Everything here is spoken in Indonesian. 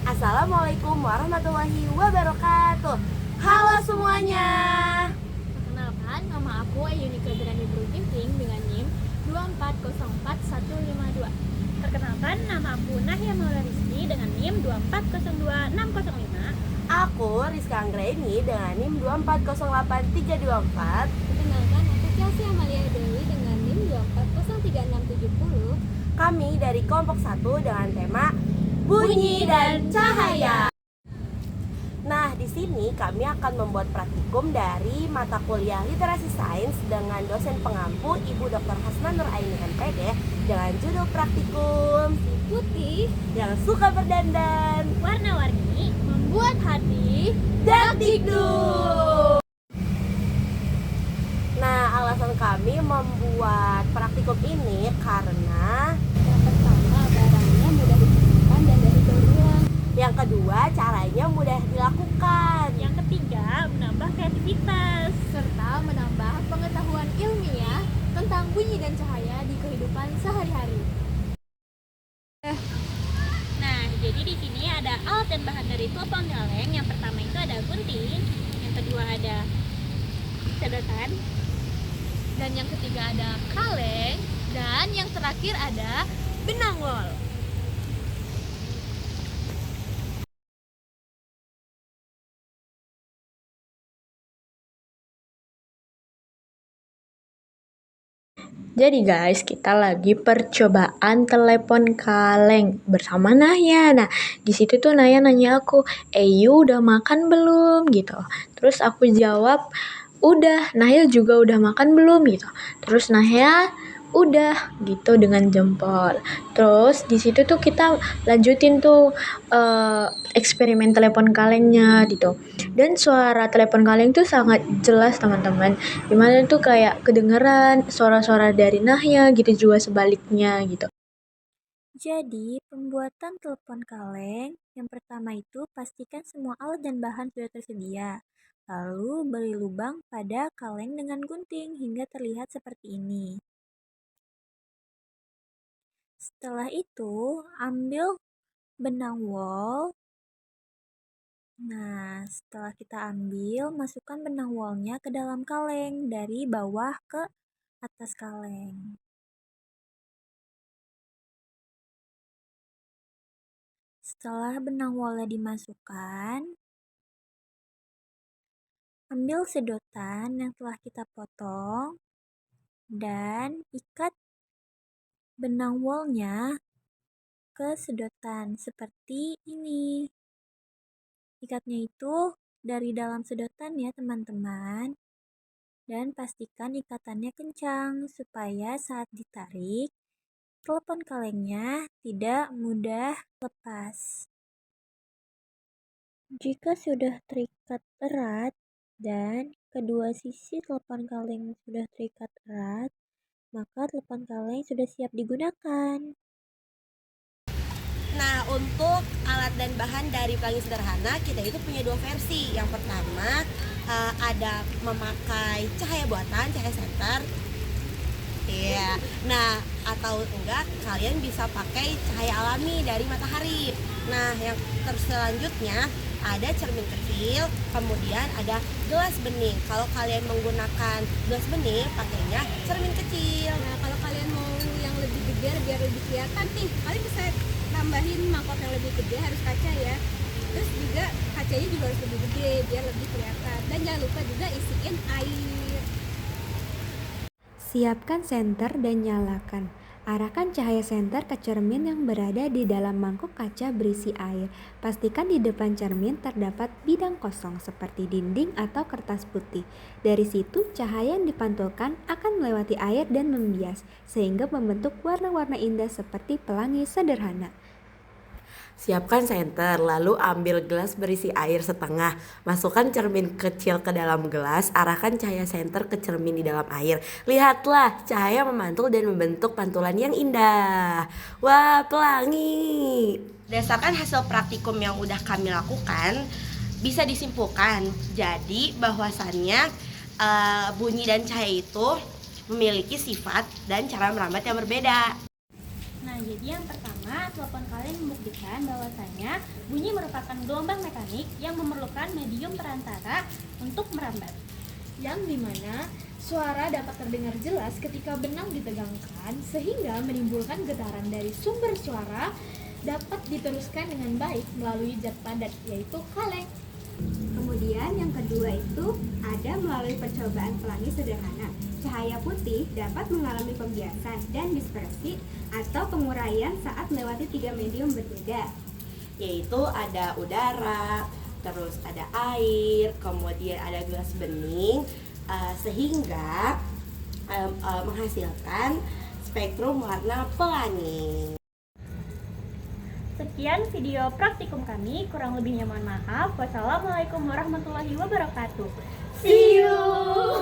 Assalamualaikum warahmatullahi wabarakatuh. Halo semuanya. Perkenalkan, nama aku Ayunika Berani Brookings dengan NIM 2404152. Perkenalkan, nama aku Nahya Maula Rizky dengan NIM 2402605. Aku Rizka Anggraini dengan NIM 2408324. Perkenalkan, aku Chelsea Amalia Dewi dengan NIM 2403670. Kami dari kelompok 1 dengan tema Bunyi dan Cahaya. Nah, di sini kami akan membuat praktikum dari mata kuliah Literasi Sains dengan dosen pengampu Ibu Dr. Hasna Nur Aini MPD dengan judul praktikum Si putih yang suka berdandan warna-warni membuat hati dakdikduk. Nah, alasan kami membuat praktikum ini karena yang pertama, barangnya mudah ditemukan dan dari daur ulang. yang kedua, caranya mudah dilakukan. Yang ketiga, menambah kreativitas serta menambah pengetahuan ilmiah tentang bunyi dan cahaya di kehidupan sehari-hari. Nah, jadi di sini ada alat dan bahan dari telepon galeng. Yang pertama itu ada gunting, yang kedua ada sedotan, dan yang ketiga ada kaleng, dan yang terakhir ada benang wol. Jadi guys, kita lagi percobaan telepon kaleng bersama Naya. Nah, di situ tuh Naya nanya aku, "You udah makan belum?" gitu. Terus aku jawab, "Udah." Naya juga udah makan belum gitu. Terus Naya udah gitu dengan jempol. Terus di situ tuh kita lanjutin tuh eksperimen telepon kalengnya gitu. Dan suara telepon kaleng tuh sangat jelas teman-teman. Dimana tuh kayak kedengeran suara-suara dari Nahya gitu juga sebaliknya gitu. Jadi, pembuatan telepon kaleng yang pertama itu pastikan semua alat dan bahan sudah tersedia. Lalu beri lubang pada kaleng dengan gunting hingga terlihat seperti ini. Setelah itu, ambil benang wol. Nah, setelah kita ambil, masukkan benang wolnya ke dalam kaleng dari bawah ke atas kaleng. Setelah benang wolnya dimasukkan, ambil sedotan yang telah kita potong dan ikat benang wolnya ke sedotan seperti ini. Ikatnya itu dari dalam sedotan ya teman-teman. Dan pastikan ikatannya kencang supaya saat ditarik, telepon kalengnya tidak mudah lepas. Jika sudah terikat erat dan kedua sisi telepon kaleng sudah terikat erat, maka telepon kaleng sudah siap digunakan. Nah, untuk alat dan bahan dari pelangi sederhana, kita itu punya dua versi. Yang pertama, ada memakai cahaya buatan, cahaya senter. Iya. Nah, atau enggak kalian bisa pakai cahaya alami dari matahari. Nah, yang selanjutnya ada cermin kecil, kemudian ada gelas bening. Kalau kalian menggunakan gelas bening, pakainya cermin kecil. Nah, kalau kalian mau yang lebih gede biar lebih kelihatan nih, kalian bisa nambahin mangkok yang lebih gede, harus kaca ya. Terus juga kacanya juga harus lebih gede biar lebih kelihatan. Dan jangan lupa juga isiin air. Siapkan senter dan nyalakan. Arahkan cahaya senter ke cermin yang berada di dalam mangkuk kaca berisi air. Pastikan di depan cermin terdapat bidang kosong seperti dinding atau kertas putih. Dari situ, cahaya yang dipantulkan akan melewati air dan membias, sehingga membentuk warna-warna indah seperti pelangi sederhana. Siapkan senter, lalu ambil gelas berisi air setengah. Masukkan cermin kecil ke dalam gelas, arahkan cahaya senter ke cermin di dalam air. Lihatlah, cahaya memantul dan membentuk pantulan yang indah. Wah, pelangi. Berdasarkan hasil praktikum yang udah kami lakukan, bisa disimpulkan jadi bahwasannya bunyi dan cahaya itu memiliki sifat dan cara merambat yang berbeda. Nah, jadi yang pertama, telepon kaleng membuktikan bahwasanya bunyi merupakan gelombang mekanik yang memerlukan medium perantara untuk merambat. Yang dimana suara dapat terdengar jelas ketika benang ditegangkan sehingga menimbulkan getaran dari sumber suara dapat diteruskan dengan baik melalui zat padat yaitu kaleng. Kemudian yang kedua itu ada melalui percobaan pelangi sederhana. Cahaya putih dapat mengalami pembiasan dan dispersi atau penguraian saat melewati 3 medium berbeda. Yaitu ada udara, terus ada air, kemudian ada gelas bening, sehingga menghasilkan spektrum warna pelangi. Sekian video praktikum kami, kurang lebihnya mohon maaf. Wassalamualaikum warahmatullahi wabarakatuh. See you!